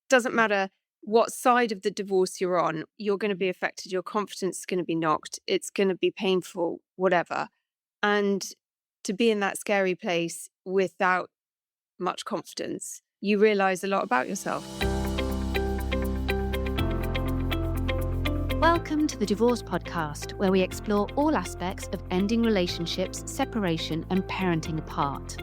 doesn't matter what side of the divorce you're on, you're going to be affected. Your confidence is going to be knocked. It's going to be painful, whatever. And to be in that scary place without much confidence, you realize a lot about yourself. Welcome to the Divorce Podcast, where we explore all aspects of ending relationships, separation, and parenting apart.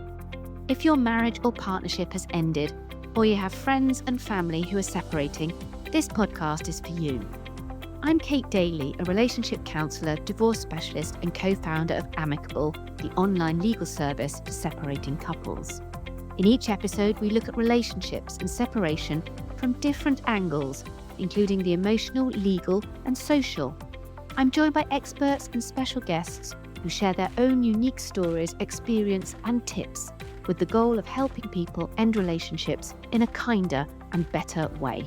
If your marriage or partnership has ended, or you have friends and family who are separating, this podcast is for you. I'm Kate Daly, a relationship counsellor, divorce specialist, and co-founder of Amicable, the online legal service for separating couples. In each episode, we look at relationships and separation from different angles, including the emotional, legal, and social. I'm joined by experts and special guests who share their own unique stories, experience, and tips, with the goal of helping people end relationships in a kinder and better way.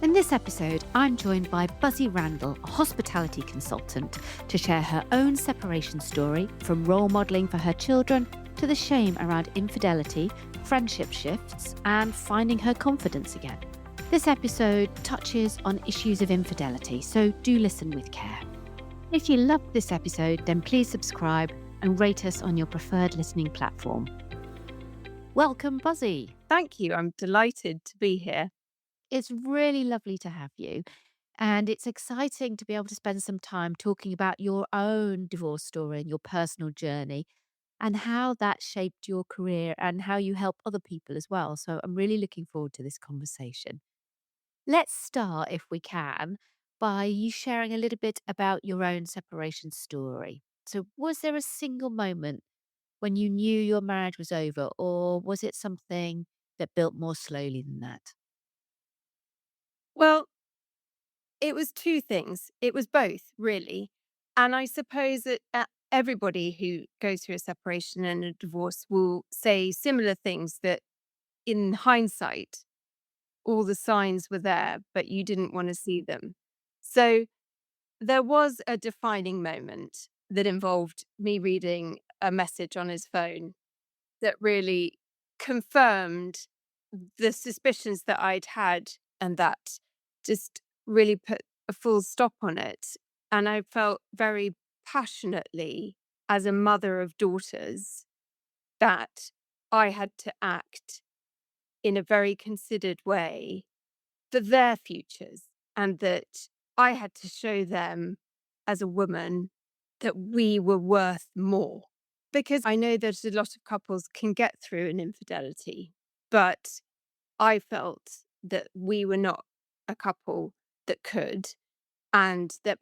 In this episode, I'm joined by Buzzy Randall, a hospitality consultant, to share her own separation story, from role modelling for her children to the shame around infidelity, friendship shifts, and finding her confidence again. This episode touches on issues of infidelity, so do listen with care. If you loved this episode, then please subscribe and rate us on your preferred listening platform. Welcome, Buzzy. Thank you. I'm delighted to be here. It's really lovely to have you. And it's exciting to be able to spend some time talking about your own divorce story and your personal journey and how that shaped your career and how you help other people as well. So I'm really looking forward to this conversation. Let's start, if we can, by you sharing a little bit about your own separation story. So, was there a single moment when you knew your marriage was over, or was it something that built more slowly than that? Well, it was two things. It was both, really. And I suppose that everybody who goes through a separation and a divorce will say similar things, that in hindsight, all the signs were there, but you didn't want to see them. So there was a defining moment that involved me reading a message on his phone that really confirmed the suspicions that I'd had, and that just really put a full stop on it. And I felt very passionately, as a mother of daughters, that I had to act in a very considered way for their futures, and that I had to show them as a woman that we were worth more. Because I know that a lot of couples can get through an infidelity, but I felt that we were not a couple that could, and that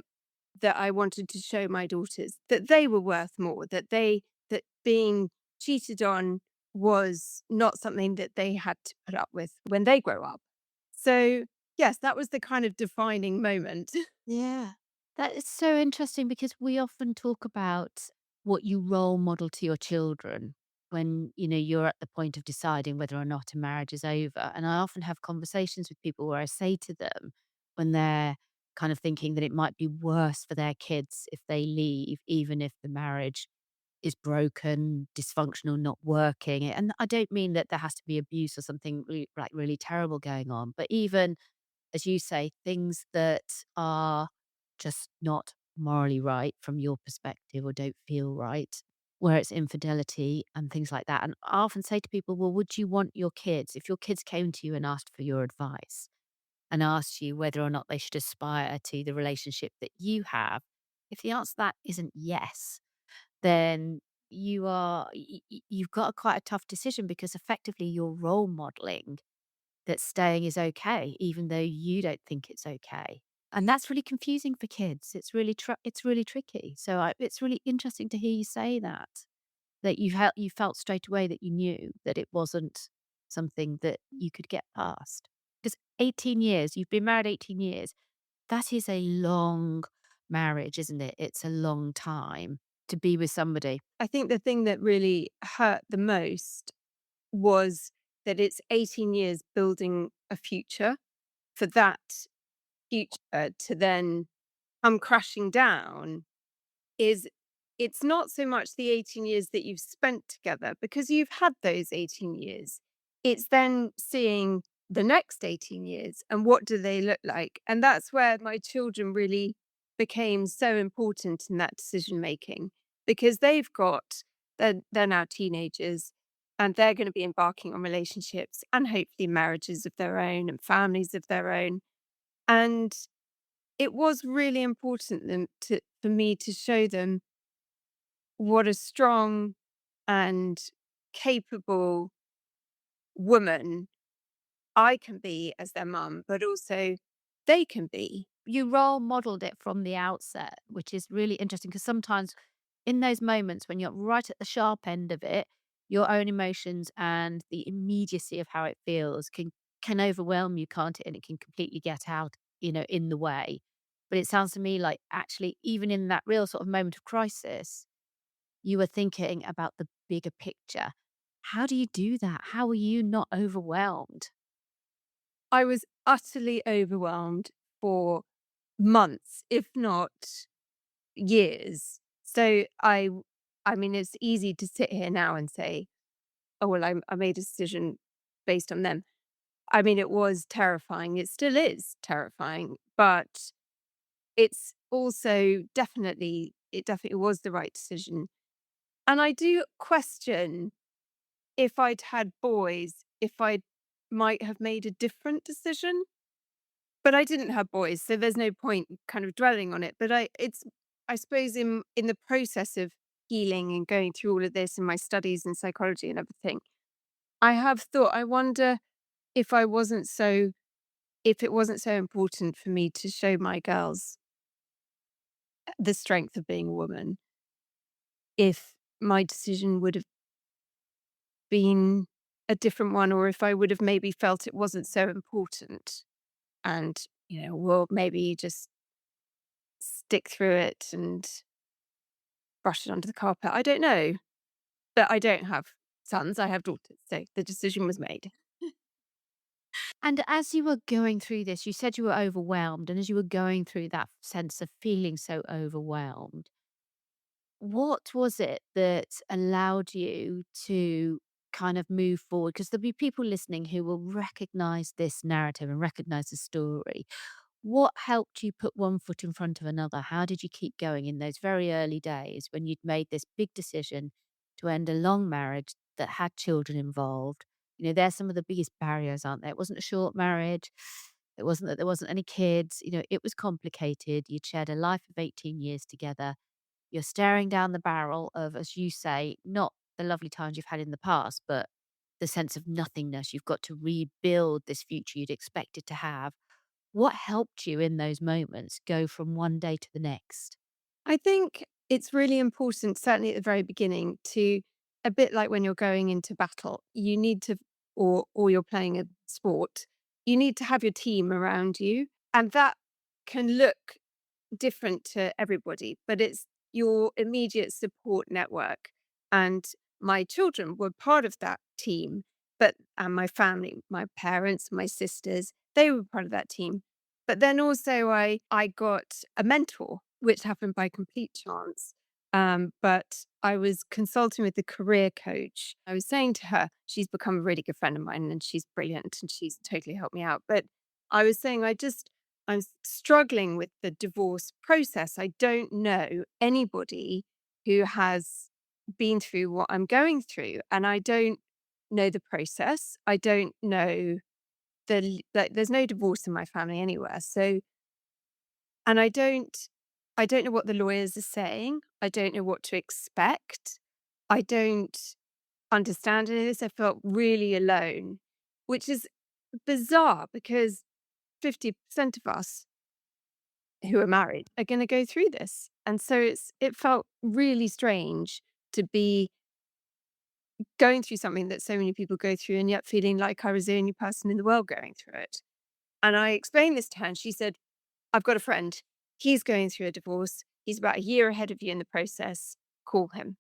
I wanted to show my daughters that they were worth more, that being cheated on was not something that they had to put up with when they grow up. So, yes, that was the kind of defining moment. Yeah. That is so interesting because we often talk about what you role model to your children when, you're at the point of deciding whether or not a marriage is over. And I often have conversations with people where I say to them, when they're kind of thinking that it might be worse for their kids if they leave, even if the marriage is broken, dysfunctional, not working. And I don't mean that there has to be abuse or something really terrible going on, but even, as you say, things that are just not morally right from your perspective or don't feel right, where it's infidelity and things like that. And I often say to people, well, would you want your kids, if your kids came to you and asked for your advice and asked you whether or not they should aspire to the relationship that you have, if the answer to that isn't yes, then you've got quite a tough decision, because effectively you're role modeling that staying is okay, even though you don't think it's okay. And that's really confusing for kids. It's really tricky. So it's really interesting to hear you say that you felt straight away that you knew that it wasn't something that you could get past. Because 18 years, you've been married 18 years. That is a long marriage, isn't it? It's a long time to be with somebody. I think the thing that really hurt the most was that it's 18 years building a future, for that future to then come crashing down. Is It's not so much the 18 years that you've spent together, because you've had those 18 years. It's then seeing the next 18 years and what do they look like? And that's where my children really became so important in that decision making because they're now teenagers and they're going to be embarking on relationships and hopefully marriages of their own and families of their own. And it was really important for me to show them what a strong and capable woman I can be as their mum, but also they can be. You role modeled it from the outset, which is really interesting because sometimes in those moments when you're right at the sharp end of it, your own emotions and the immediacy of how it feels can overwhelm you, can't it? And it can completely get out, in the way. But it sounds to me like actually, even in that real sort of moment of crisis, you were thinking about the bigger picture. How do you do that? How are you not overwhelmed? I was utterly overwhelmed for months, if not years. I mean, it's easy to sit here now and say, "Oh well, I made a decision based on them." I mean, it was terrifying. It still is terrifying, but it's also it definitely was the right decision. And I do question if I'd had boys, if I might have made a different decision. But I didn't have boys, so there's no point kind of dwelling on it. But I suppose in the process of healing and going through all of this in my studies in psychology and everything, I have thought, I wonder if I wasn't so if it wasn't so important for me to show my girls the strength of being a woman, if my decision would have been a different one, or if I would have maybe felt it wasn't so important and, well, maybe just stick through it and brush it under the carpet. I don't know, but I don't have sons, I have daughters, so the decision was made. And as you were going through this, you said you were overwhelmed. And as you were going through that sense of feeling so overwhelmed, what was it that allowed you to kind of move forward? Because there'll be people listening who will recognize this narrative and recognize the story. What helped you put one foot in front of another? How did you keep going in those very early days when you'd made this big decision to end a long marriage that had children involved? They're some of the biggest barriers, aren't they? It wasn't a short marriage. It wasn't that there wasn't any kids. It was complicated. You'd shared a life of 18 years together. You're staring down the barrel of, as you say, not the lovely times you've had in the past, but the sense of nothingness. You've got to rebuild this future you'd expected to have. What helped you in those moments go from one day to the next? I think it's really important, certainly at the very beginning, to a bit like when you're going into battle, you need to or you're playing a sport, you need to have your team around you, and that can look different to everybody, but it's your immediate support network. And my children were part of that team, and my family, my parents, my sisters, they were part of that team. But then also I got a mentor, which happened by complete chance. But I was consulting with the career coach. I was saying to her, she's become a really good friend of mine and she's brilliant and she's totally helped me out. But I was saying, I'm struggling with the divorce process. I don't know anybody who has been through what I'm going through, and I don't know the process. I don't know like, there's no divorce in my family anywhere. So, and I don't know what the lawyers are saying. I don't know what to expect. I don't understand any of this. I felt really alone, which is bizarre because 50% of us who are married are going to go through this. And so it felt really strange to be going through something that so many people go through and yet feeling like I was the only person in the world going through it. And I explained this to her and she said, I've got a friend. He's going through a divorce. He's about a year ahead of you in the process. Call him.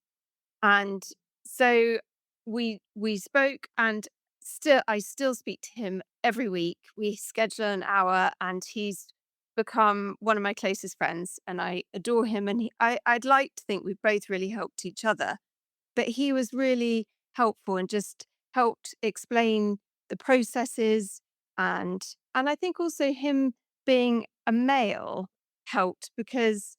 And so we spoke and still I still speak to him every week. We schedule an hour and he's become one of my closest friends and I adore him and I'd like to think we've both really helped each other. But he was really helpful and just helped explain the processes. and I think also him being a male helped because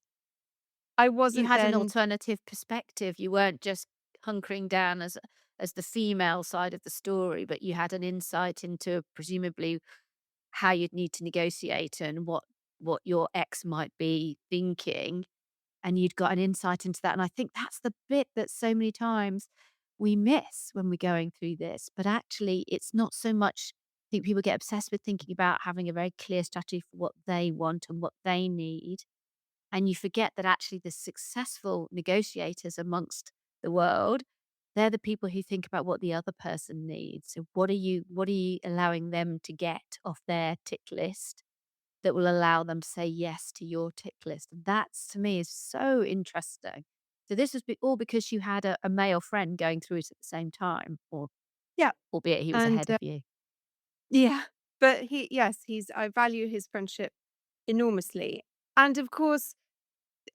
I You wasn't had an then. alternative perspective. You weren't just hunkering down as the female side of the story, but you had an insight into presumably how you'd need to negotiate and what your ex might be thinking, and you'd got an insight into that, and I think that's the bit that so many times we miss when we're going through this, but actually it's not so much. I think people get obsessed with thinking about having a very clear strategy for what they want and what they need, and you forget that actually the successful negotiators amongst the world, they're the people who think about what the other person needs. So what are you allowing them to get off their tick list that will allow them to say yes to your tick list? And that's to me is so interesting. So this was all because you had a male friend going through it at the same time, or Yeah, albeit he was and ahead of you. yeah, but he's I value his friendship enormously, and of course,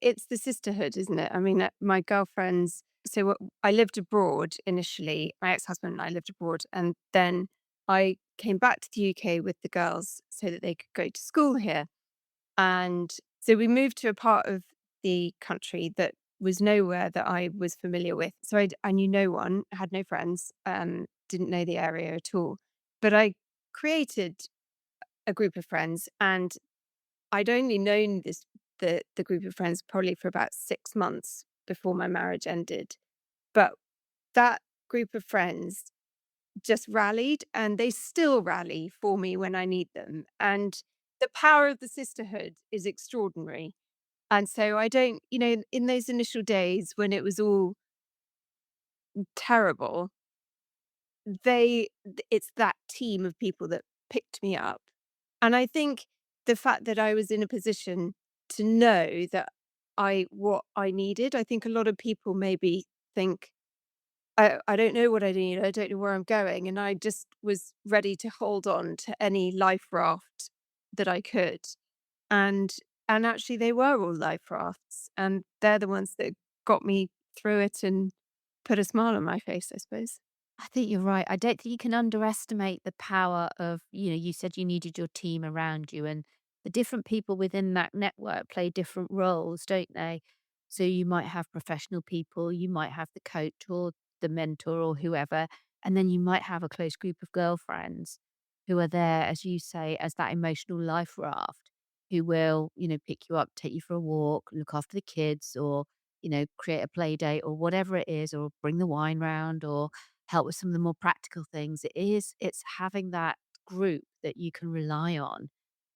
it's the sisterhood, isn't it? I mean, my girlfriends. So I lived abroad initially. My ex-husband and I lived abroad, and then I came back to the UK with the girls so that they could go to school here. And so we moved to a part of the country that was nowhere that I was familiar with. So I knew no one, had no friends, didn't know the area at all. But I created a group of friends, and I'd only known the group of friends probably for about 6 months before my marriage ended. But that group of friends just rallied, and they still rally for me when I need them. And the power of the sisterhood is extraordinary. And so I don't, in those initial days when it was all terrible, it's that team of people that picked me up. And I think the fact that I was in a position to know that what I needed, I think a lot of people maybe think, I don't know what I need. I don't know where I'm going. And I just was ready to hold on to any life raft that I could. And actually they were all life rafts. And they're the ones that got me through it and put a smile on my face, I suppose. I think you're right. I don't think you can underestimate the power of, you said you needed your team around you, and the different people within that network play different roles, don't they? So you might have professional people, you might have the coach or the mentor or whoever, and then you might have a close group of girlfriends who are there, as you say, as that emotional life raft, who will, pick you up, take you for a walk, look after the kids, or, create a play date or whatever it is, or bring the wine round or help with some of the more practical things. It's having that group that you can rely on.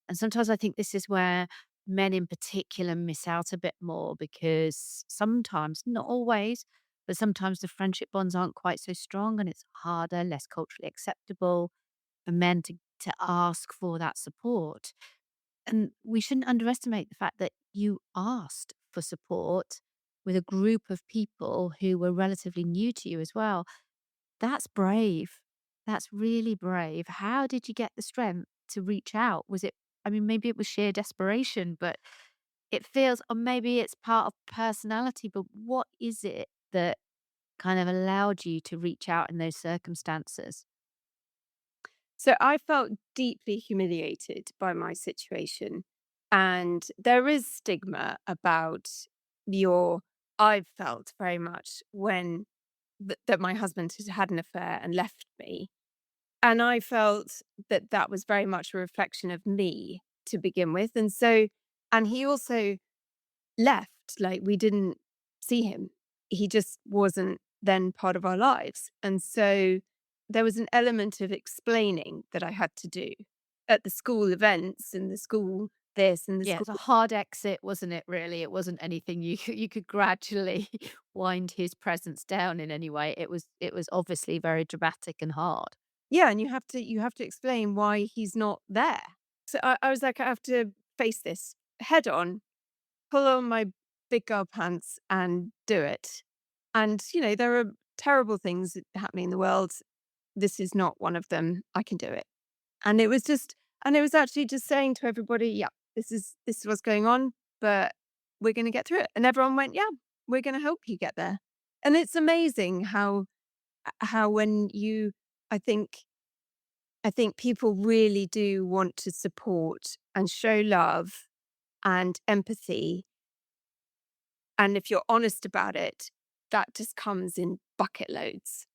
And sometimes I think this is where men in particular miss out a bit more because sometimes, not always, but sometimes the friendship bonds aren't quite so strong and it's harder, less culturally acceptable for men to ask for that support. And we shouldn't underestimate the fact that you asked for support with a group of people who were relatively new to you as well. That's brave. That's really brave. How did you get the strength to reach out? Was it, I mean, maybe it was sheer desperation, but it feels, or maybe it's part of personality, but what is it that kind of allowed you to reach out in those circumstances? So I felt deeply humiliated by my situation. And there is stigma about your, I've felt very much when that my husband had had an affair and left me. And I felt that that was very much a reflection of me to begin with. And so, and he also left, like we didn't see him. He just wasn't then part of our lives. And so there was an element of explaining that I had to do at the school events and the school this and the Yeah, school. it's a hard exit, wasn't it, really? It wasn't anything you could gradually wind his presence down in any way. It was obviously very dramatic and hard. Yeah, and you have to explain why he's not there. So I was like, I have to face this head on, pull on my big girl pants and do it. And there are terrible things happening in the world. This is not one of them. I can do it. And it was just and it was actually just saying to everybody, "Yeah, this is what's going on, but we're gonna get through it." And everyone went, "Yeah, we're gonna help you get there." And it's amazing how when you I think I think people really do want to support and show love and empathy. And if you're honest about it, that just comes in bucket loads.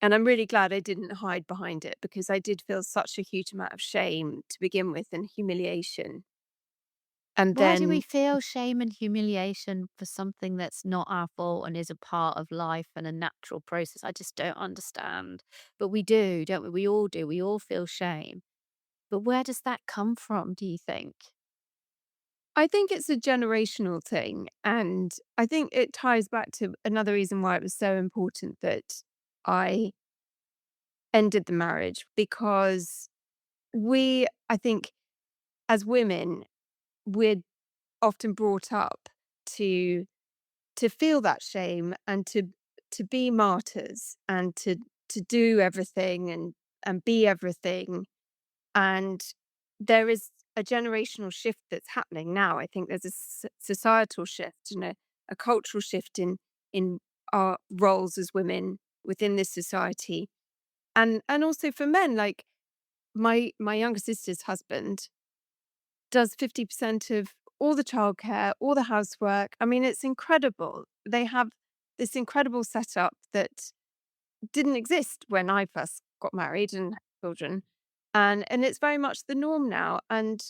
And I'm really glad I didn't hide behind it because I did feel such a huge amount of shame to begin with and humiliation. And Why do we then feel shame and humiliation for something that's not our fault and is a part of life and a natural process? I just don't understand. But we do, don't we? We all do. We all feel shame. But where does that come from, do you think? I think it's a generational thing. And I think it ties back to another reason why it was so important that I ended the marriage because I think, as women, we're often brought up to feel that shame and to be martyrs and to do everything and be everything. And there is a generational shift that's happening now. I think there's a societal shift and a cultural shift in our roles as women within this society, and also for men. Like my younger sister's husband does 50% of all the childcare, all the housework. I mean, it's incredible. They have this incredible setup that didn't exist when I first got married and had children. And it's very much the norm now. And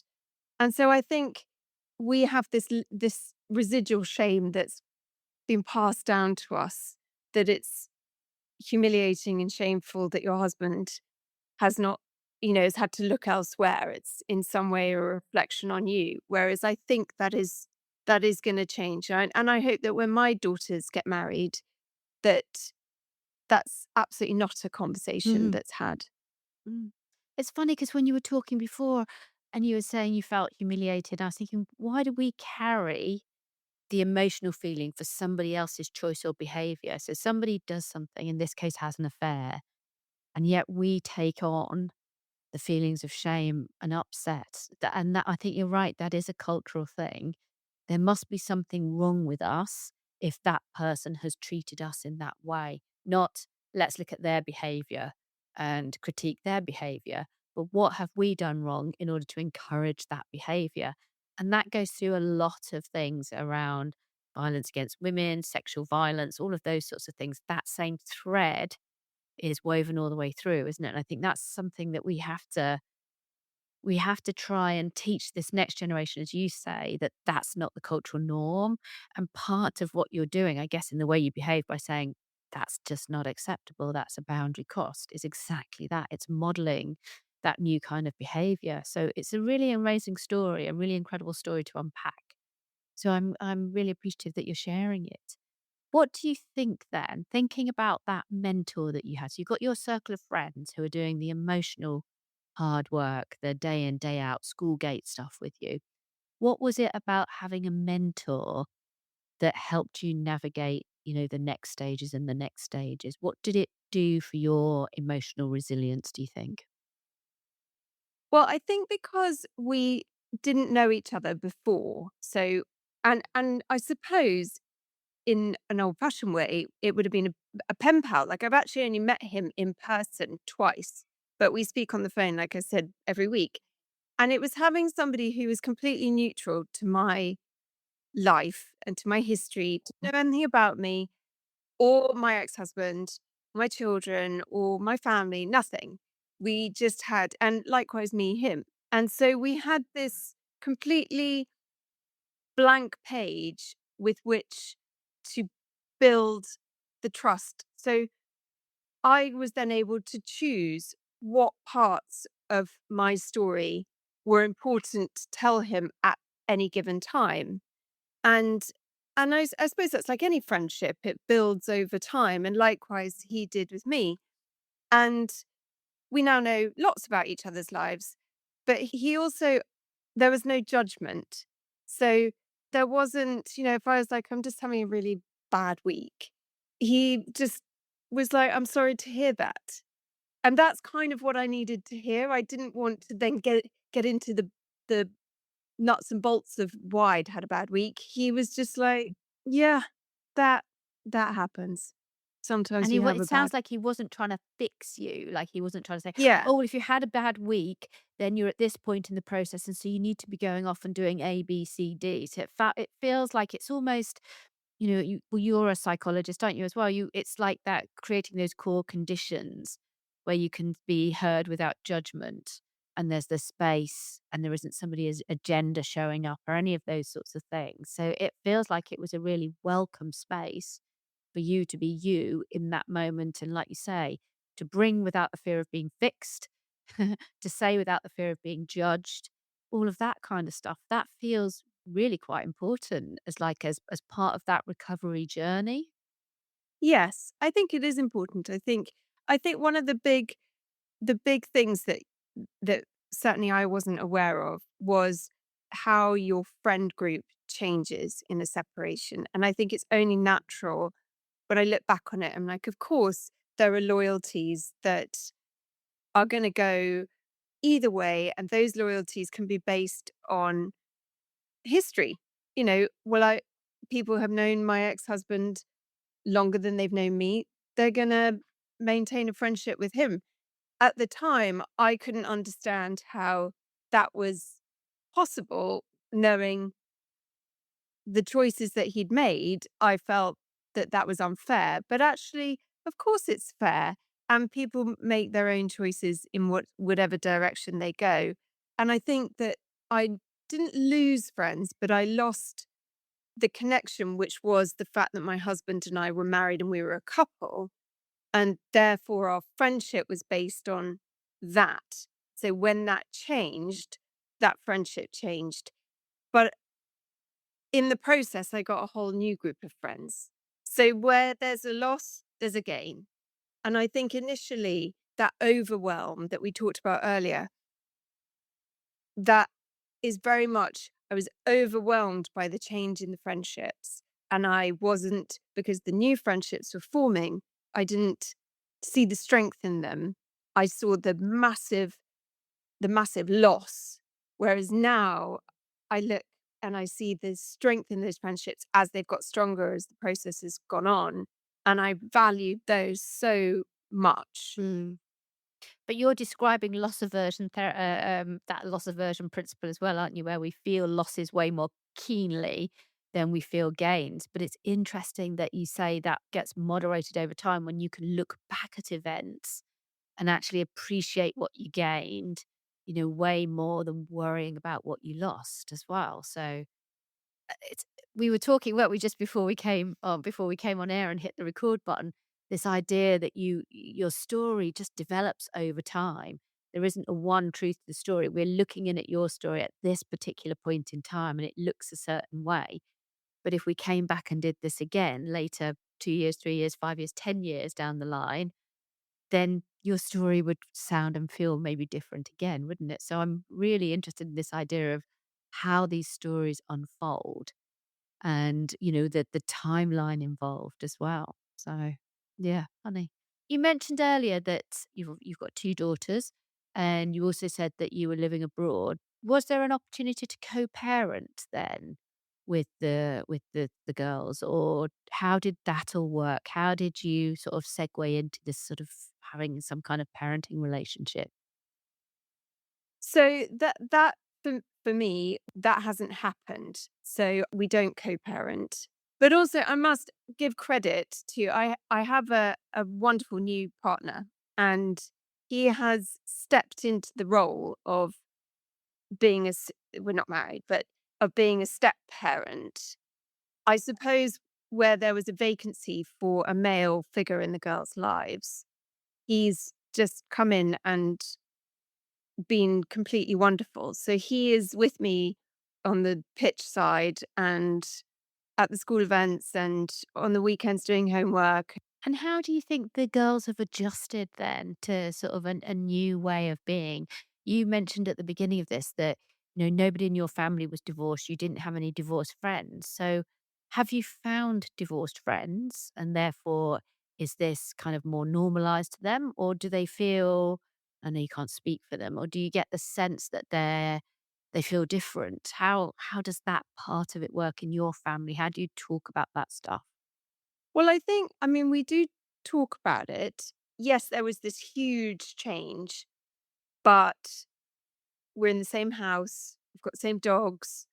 so I think we have this residual shame that's been passed down to us, that it's humiliating and shameful that your husband has not, has had to look elsewhere. It's in some way a reflection on you. Whereas I think that is going to change. And I hope that when my daughters get married, that that's absolutely not a conversation Mhm. that's had. Mm. It's funny because when you were talking before and you were saying you felt humiliated, I was thinking, why do we carry the emotional feeling for somebody else's choice or behavior? So somebody does something, in this case, has an affair, and yet we take on the feelings of shame and upset. And that, I think you're right, that is a cultural thing. There must be something wrong with us if that person has treated us in that way. Not let's look at their behavior and critique their behavior, but what have we done wrong in order to encourage that behavior? And that goes through a lot of things around violence against women, sexual violence, all of those sorts of things. That same thread is woven all the way through, isn't it? And I think that's something that we have to try and teach this next generation, as you say, that that's not the cultural norm. And part of what you're doing, I guess, in the way you behave by saying that's just not acceptable, that's a boundary crossed, is exactly that. It's modeling that new kind of behavior. So it's a really amazing story, a really incredible story to unpack. So I'm really appreciative that you're sharing it. What do you think then, thinking about that mentor that you had? So you've got your circle of friends who are doing the emotional hard work, the day in, day out, school gate stuff with you. What was it about having a mentor that helped you navigate, the next stages and the next stages? What did it do for your emotional resilience, do you think? Well, I think because we didn't know each other before, so and I suppose in an old-fashioned way, it would have been a pen pal. Like, I've actually only met him in person twice, but we speak on the phone, like I said, every week. And it was having somebody who was completely neutral to my life and to my history, to know anything about me or my ex-husband, my children, or my family, nothing. We just had, and likewise me, him. And so we had this completely blank page with which to build the trust. So I was then able to choose what parts of my story were important to tell him at any given time. And I suppose that's like any friendship, it builds over time. And likewise, he did with me. And we now know lots about each other's lives. But he also, there was no judgment. So there wasn't, if I was like, I'm just having a really bad week, he just was like, I'm sorry to hear that. And that's kind of what I needed to hear. I didn't want to then get into the nuts and bolts of why I'd had a bad week. He was just like, "Yeah, that that happens." Sometimes And you have it a bad. sounds like he wasn't trying to fix you, like, he wasn't trying to say, Yeah. "Oh, well, if you had a bad week, then you're at this point in the process, and so you need to be going off and doing A, B, C, D." So it feels like it's almost, you're a psychologist, aren't you, as well? It's like that creating those core conditions where you can be heard without judgment, and there's the space, and there isn't somebody's agenda showing up or any of those sorts of things. So it feels like it was a really welcome space for you to be you in that moment. And like you say, to bring without the fear of being fixed, to say without the fear of being judged, all of that kind of stuff. That feels really quite important as as part of that recovery journey. Yes, I think it is important. I think one of the big things that certainly I wasn't aware of was how your friend group changes in a separation. And I think it's only natural when I look back on it. I'm like, of course, there are loyalties that are going to go either way. And those loyalties can be based on history. People have known my ex husband longer than they've known me. They're going to maintain a friendship with him. At the time, I couldn't understand how that was possible, knowing the choices that he'd made. I felt that that was unfair, but actually, of course, it's fair, and people make their own choices in whatever direction they go. And I think that I didn't lose friends, but I lost the connection, which was the fact that my husband and I were married and we were a couple, and therefore our friendship was based on that. So when that changed, that friendship changed. But in the process, I got a whole new group of friends. So where there's a loss, there's a gain. And I think initially that overwhelm that we talked about earlier, that is very much, I was overwhelmed by the change in the friendships. And I wasn't, because the new friendships were forming, I didn't see the strength in them. I saw the massive loss. Whereas now I look and I see the strength in those friendships as they've got stronger as the process has gone on. And I value those so much. Mm. But you're describing loss aversion, that loss aversion principle as well, aren't you? Where we feel losses way more keenly than we feel gains. But it's interesting that you say that gets moderated over time when you can look back at events and actually appreciate what you gained, way more than worrying about what you lost as well. So it's we were talking, weren't we, just before we came on air and hit the record button, this idea that your story just develops over time. There isn't a one truth to the story. We're looking in at your story at this particular point in time and it looks a certain way. But if we came back and did this again later, 2 years, 3 years, 5 years, 10 years down the line, then your story would sound and feel maybe different again, wouldn't it? So I'm really interested in this idea of how these stories unfold and, the timeline involved as well. So, yeah, funny. You mentioned earlier that you've got 2 daughters, and you also said that you were living abroad. Was there an opportunity to co-parent then with the girls, or how did that all work? How did you sort of segue into this sort of having some kind of parenting relationship? So that for me, that hasn't happened. So we don't co-parent. But also I must give credit to, I have a wonderful new partner, and he has stepped into the role of being we're not married, but of being a step parent. I suppose where there was a vacancy for a male figure in the girls' lives, he's just come in and been completely wonderful. So he is with me on the pitch side and at the school events and on the weekends doing homework. And how do you think the girls have adjusted then to sort of a new way of being? You mentioned at the beginning of this that, nobody in your family was divorced. You didn't have any divorced friends. So have you found divorced friends? And therefore, is this kind of more normalized to them? Or do they feel, I know you can't speak for them, or do you get the sense that they feel different? How does that part of it work in your family? How do you talk about that stuff? Well, I think, I mean, we do. talk about it. Yes, there was this huge change, but we're in the same house. We've got the same dogs.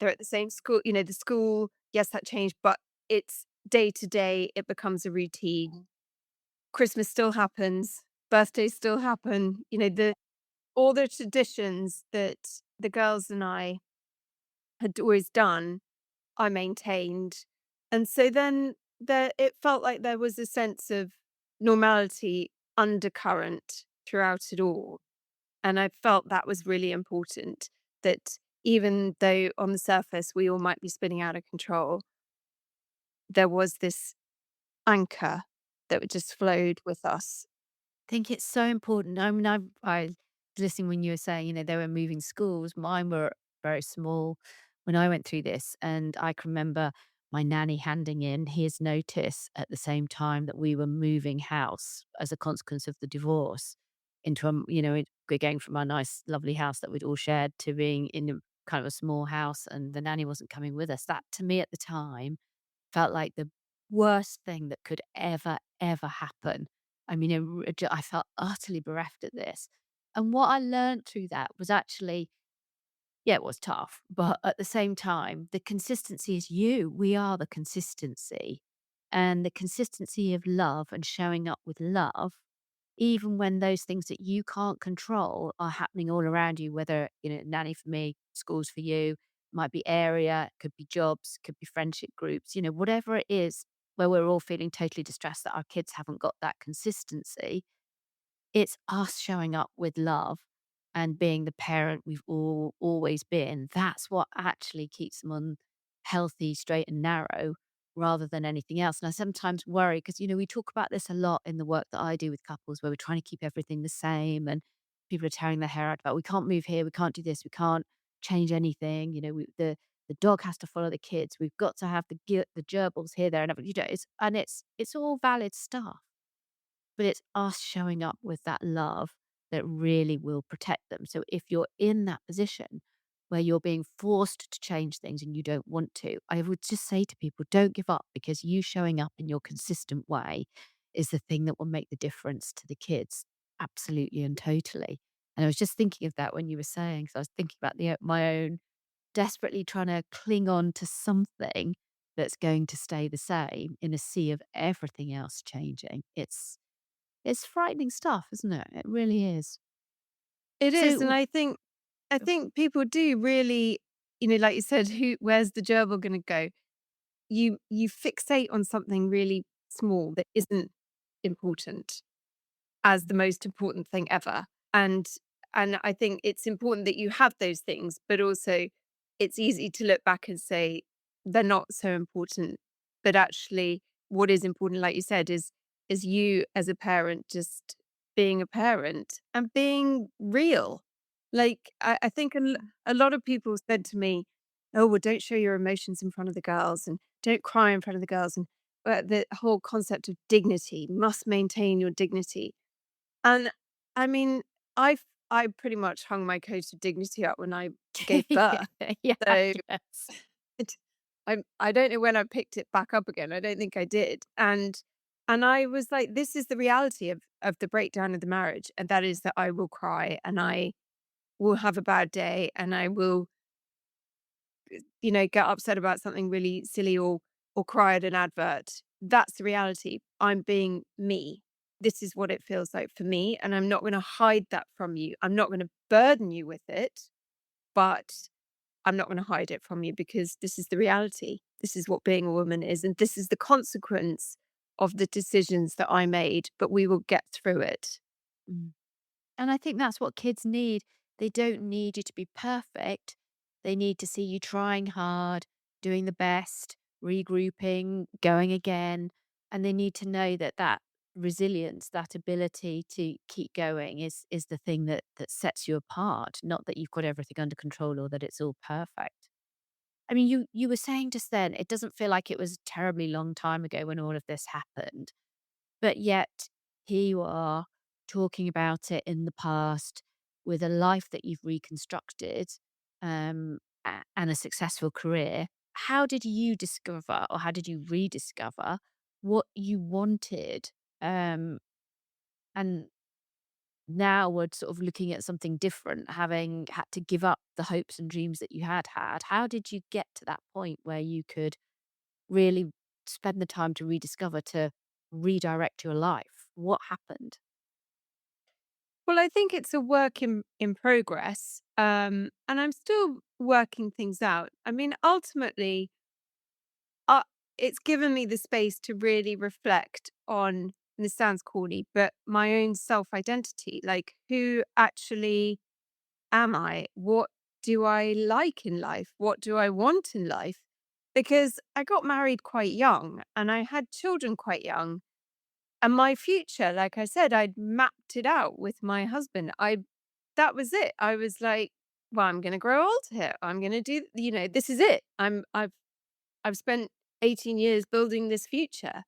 They're at the same school. The school, yes, that changed, but it's day to day. It becomes a routine. Christmas still happens. Birthdays still happen. All the traditions that the girls and I had always done, I maintained. And so then it felt like there was a sense of normality undercurrent throughout it all. And I felt that was really important, that even though on the surface we all might be spinning out of control, there was this anchor that just flowed with us. Think it's so important. I mean, I was listening when you were saying, they were moving schools. Mine were very small when I went through this. And I can remember my nanny handing in his notice at the same time that we were moving house as a consequence of the divorce into we're going from our nice, lovely house that we'd all shared to being in a kind of a small house, and the nanny wasn't coming with us. That to me at the time felt like the worst thing that could ever, ever happen. I mean, I felt utterly bereft at this. And what I learned through that was actually, yeah, it was tough, but at the same time, the consistency is you. We are the consistency. And the consistency of love and showing up with love, even when those things that you can't control are happening all around you, whether, nanny for me, schools for you, might be area, could be jobs, could be friendship groups, whatever it is, where we're all feeling totally distressed that our kids haven't got that consistency. It's us showing up with love and being the parent we've all always been. That's what actually keeps them on healthy, straight and narrow rather than anything else. And I sometimes worry because, we talk about this a lot in the work that I do with couples where we're trying to keep everything the same and people are tearing their hair out about we can't move here, we can't do this, we can't change anything. The dog has to follow the kids. We've got to have the gerbils here, there, and everything. It's all valid stuff, but it's us showing up with that love that really will protect them. So if you're in that position where you're being forced to change things and you don't want to, I would just say to people, don't give up, because you showing up in your consistent way is the thing that will make the difference to the kids. Absolutely and totally. And I was just thinking of that when you were saying, so I was thinking about my own desperately trying to cling on to something that's going to stay the same in a sea of everything else changing. It's frightening stuff, isn't it? It really is. It is, and So I think people do really, like you said, where's the gerbil going to go? You fixate on something really small that isn't important as the most important thing ever. And and I think it's important that you have those things, but also it's easy to look back and say they're not so important. But actually what is important, like you said, is you as a parent just being a parent and being real. Like I think a lot of people said to me, oh, well, don't show your emotions in front of the girls and don't cry in front of the girls. And the whole concept of dignity, must maintain your dignity. And I mean, I pretty much hung my coat of dignity up when I gave birth. yeah, So yes. it, I don't know when I picked it back up again. I don't think I did. And I was like, this is the reality of the breakdown of the marriage, and that is that I will cry and I will have a bad day and I will, get upset about something really silly or cry at an advert. That's the reality. I'm being me. This is what it feels like for me. And I'm not going to hide that from you. I'm not going to burden you with it, but I'm not going to hide it from you because this is the reality. This is what being a woman is. And this is the consequence of the decisions that I made, but we will get through it. Mm. And I think that's what kids need. They don't need you to be perfect. They need to see you trying hard, doing the best, regrouping, going again. And they need to know that that resilience, that ability to keep going is the thing that sets you apart, not that you've got everything under control or that it's all perfect. I mean, you were saying just then, it doesn't feel like it was a terribly long time ago when all of this happened. But yet, here you are talking about it in the past with a life that you've reconstructed, and a successful career. How did you discover, or how did you rediscover what you wanted Um, and now we're sort of looking at something different, having had to give up the hopes and dreams that you had had. How did you get to that point where you could really spend the time to rediscover, to redirect your life? What happened? Well, I think it's a work in progress, and I'm still working things out. I mean, ultimately, uh, it's given me the space to really reflect on, and this sounds corny, but my own self identity. Like, who actually am I? What do I like in life? What do I want in life? Because I got married quite young and I had children quite young. And my future, like I said, I'd mapped it out with my husband. That was it. I was like, well, I'm going to grow old here. I'm going to do, this is it. I've spent 18 years building this future.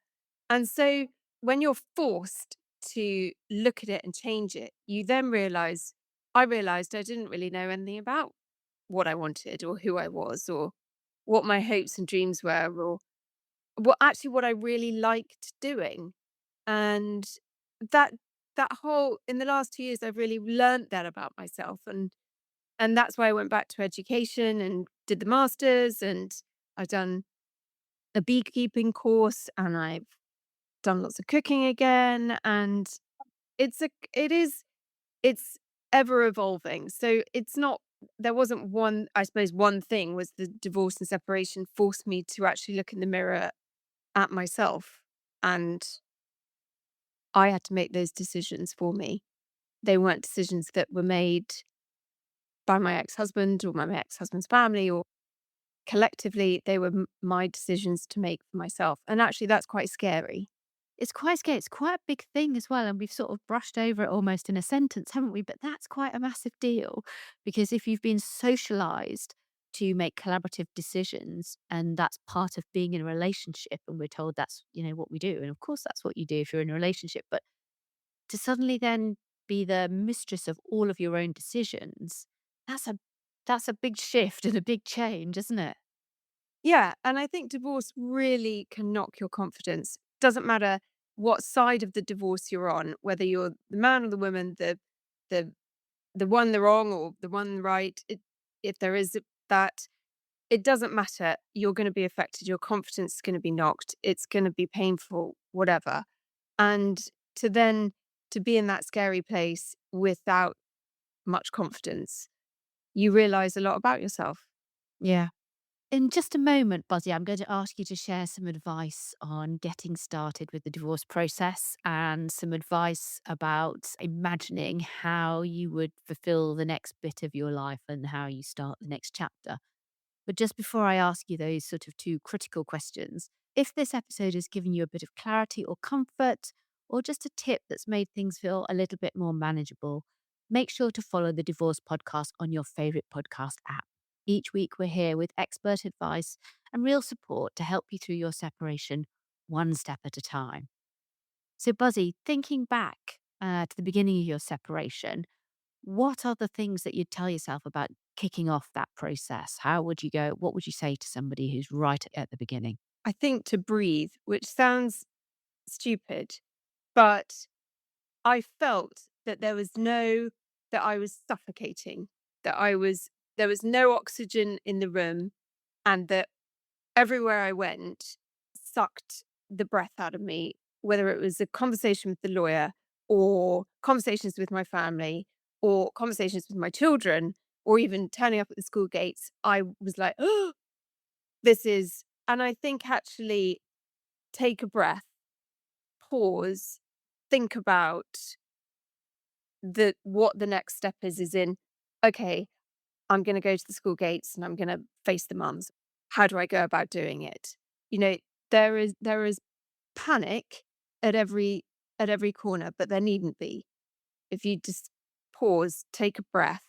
And so when you're forced to look at it and change it, you then I realized I didn't really know anything about what I wanted or who I was or what my hopes and dreams were or what I really liked doing. And that that whole in the last 2 years, I've really learnt that about myself, and that's why I went back to education and did the masters, and I've done a beekeeping course, and I've done lots of cooking again, and it is it's ever evolving. So it's not there wasn't one I suppose one thing was the divorce and separation forced me to actually look in the mirror at myself, and I had to make those decisions for me. They weren't decisions that were made by my ex-husband or my ex-husband's family or collectively. They were my decisions to make for myself. And actually, that's quite scary. It's quite scary. It's quite a big thing as well. And we've sort of brushed over it almost in a sentence, haven't we? But that's quite a massive deal because if you've been socialized to make collaborative decisions and that's part of being in a relationship and we're told that's, what we do. And of course, that's what you do if you're in a relationship. But to suddenly then be the mistress of all of your own decisions, that's a that's a big shift and a big change, isn't it? Yeah. And I think divorce really can knock your confidence. Doesn't matter what side of the divorce you're on, whether you're the man or the woman, the the one the wrong or the one right. If there is that, it doesn't matter. You're going to be affected. Your confidence is going to be knocked. It's going to be painful, whatever. And to then to be in that scary place without much confidence, you realize a lot about yourself. Yeah. In just a moment, Buzzy, I'm going to ask you to share some advice on getting started with the divorce process and some advice about imagining how you would fulfill the next bit of your life and how you start the next chapter. But just before I ask you those sort of two critical questions, if this episode has given you a bit of clarity or comfort, or just a tip that's made things feel a little bit more manageable, make sure to follow the Divorce Podcast on your favorite podcast app. Each week, we're here with expert advice and real support to help you through your separation one step at a time. So, Buzzy, thinking back to the beginning of your separation, what are the things that you'd tell yourself about kicking off that process? How would you go? What would you say to somebody who's right at the beginning? I think to breathe, which sounds stupid, but I felt that that I was suffocating, that there was no oxygen in the room, and that everywhere I went sucked the breath out of me, whether it was a conversation with the lawyer or conversations with my family or conversations with my children or even turning up at the school gates. I was like, oh, and I think actually take a breath, pause, think about what the next step is in, okay, I'm going to go to the school gates and I'm going to face the mums. How do I go about doing it? You know, there is panic at every corner, but there needn't be. If you just pause, take a breath,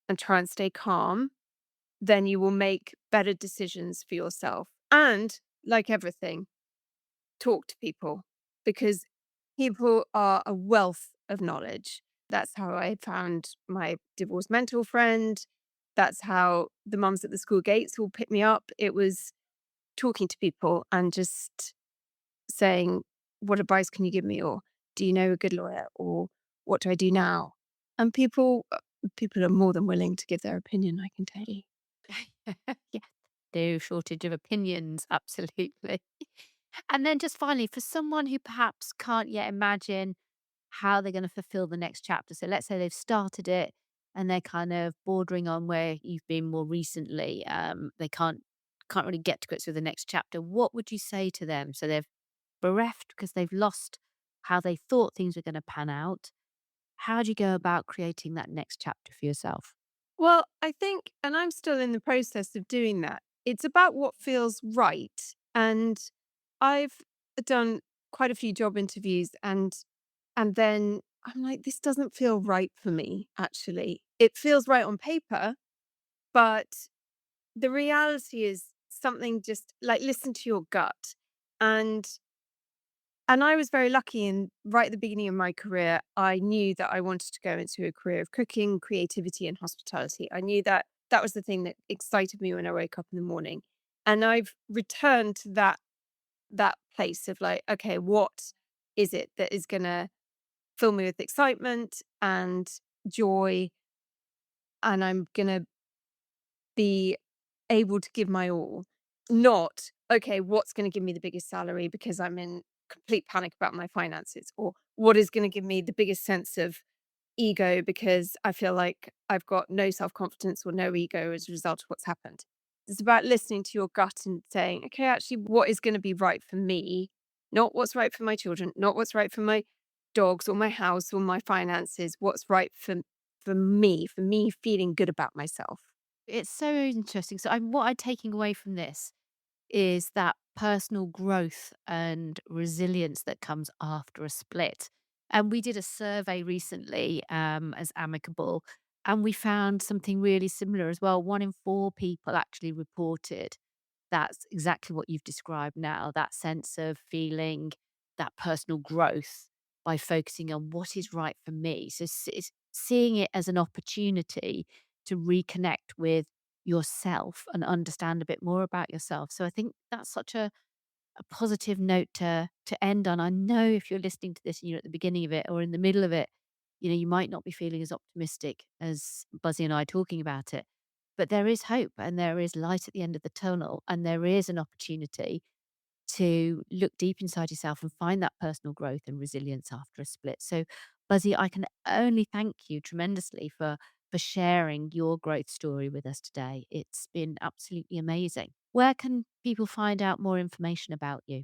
and try and stay calm, then you will make better decisions for yourself. And like everything, talk to people because people are a wealth of knowledge. That's how I found my divorce mentor friend. That's how the mums at the school gates will pick me up. It was talking to people and just saying, what advice can you give me? Or do you know a good lawyer? Or what do I do now? And people are more than willing to give their opinion, I can tell you. Yeah, no shortage of opinions, absolutely. And then just finally, for someone who perhaps can't yet imagine how they're gonna fulfill the next chapter. So let's say they've started it and they're kind of bordering on where you've been more recently. They can't really get to grips with the next chapter. What would you say to them? So they've bereft because they've lost how they thought things were gonna pan out. How do you go about creating that next chapter for yourself? Well, I think, and I'm still in the process of doing that, it's about what feels right. And I've done quite a few job interviews, and then I'm like, this doesn't feel right for me, actually. It feels right on paper, but the reality is something, just like, listen to your gut. And I was very lucky in right at the beginning of my career, I knew that I wanted to go into a career of cooking, creativity, and hospitality. I knew that that was the thing that excited me when I woke up in the morning. And I've returned to that place of like, okay, what is it that is gonna fill me with excitement and joy? And I'm gonna be able to give my all. Not, okay, what's going to give me the biggest salary because I'm in complete panic about my finances, or what is going to give me the biggest sense of ego because I feel like I've got no self confidence or no ego as a result of what's happened. It's about listening to your gut and saying, okay, actually, what is going to be right for me, not what's right for my children, not what's right for my dogs or my house or my finances, what's right for me feeling good about myself. It's so interesting. So I'm taking away from this is that personal growth and resilience that comes after a split. And we did a survey recently as Amicable, and we found something really similar as well. One in four people actually reported that's exactly what you've described now, that sense of feeling that personal growth by focusing on what is right for me. So it's seeing it as an opportunity to reconnect with yourself and understand a bit more about yourself. So I think that's such a positive note to end on. I know if you're listening to this and you're at the beginning of it or in the middle of it, you might not be feeling as optimistic as Buzzy and I are talking about it. But there is hope and there is light at the end of the tunnel and there is an opportunity to look deep inside yourself and find that personal growth and resilience after a split. So, Buzzy, I can only thank you tremendously for sharing your growth story with us today. It's been absolutely amazing. Where can people find out more information about you?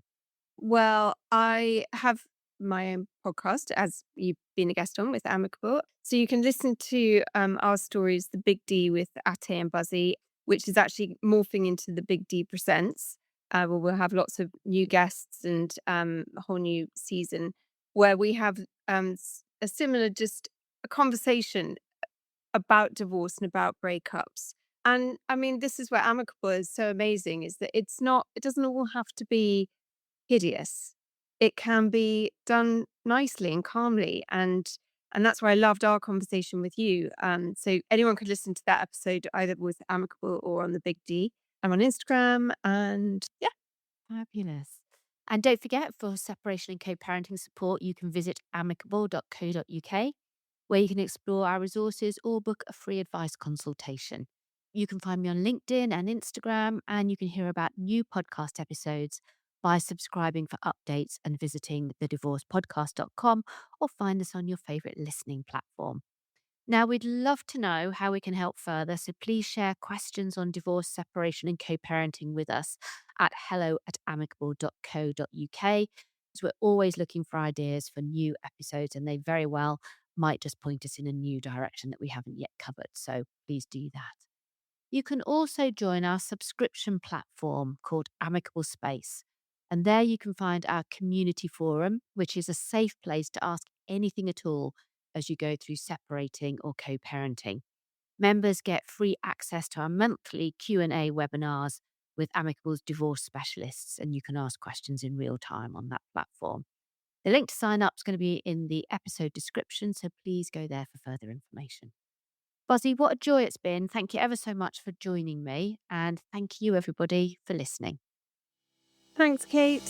Well, I have my own podcast, as you've been a guest on with Amicable. So you can listen to our stories, The Big D with Ate and Buzzy, which is actually morphing into The Big D Presents, where we'll have lots of new guests and a whole new season where we have a similar, just a conversation about divorce and about breakups. And I mean, this is where Amicable is so amazing, is that it doesn't all have to be hideous. It can be done nicely and calmly, and that's why I loved our conversation with you. So anyone could listen to that episode either with Amicable or on the Big D. I'm on Instagram, and yeah. Fabulous. And don't forget, for separation and co parenting support, you can visit amicable.co.uk, where you can explore our resources or book a free advice consultation. You can find me on LinkedIn and Instagram, and you can hear about new podcast episodes by subscribing for updates and visiting thedivorcepodcast.com or find us on your favorite listening platform. Now, we'd love to know how we can help further, so please share questions on divorce, separation, and co parenting with us at hello@amicable.co.uk. As we're always looking for ideas for new episodes, and they very well might just point us in a new direction that we haven't yet covered. So please do that. You can also join our subscription platform called Amicable Space. And there you can find our community forum, which is a safe place to ask anything at all as you go through separating or co-parenting. Members get free access to our monthly Q&A webinars with Amicable's divorce specialists, and you can ask questions in real time on that platform. The link to sign up is going to be in the episode description, so please go there for further information. Buzzy, what a joy it's been. Thank you ever so much for joining me. And thank you, everybody, for listening. Thanks, Kate.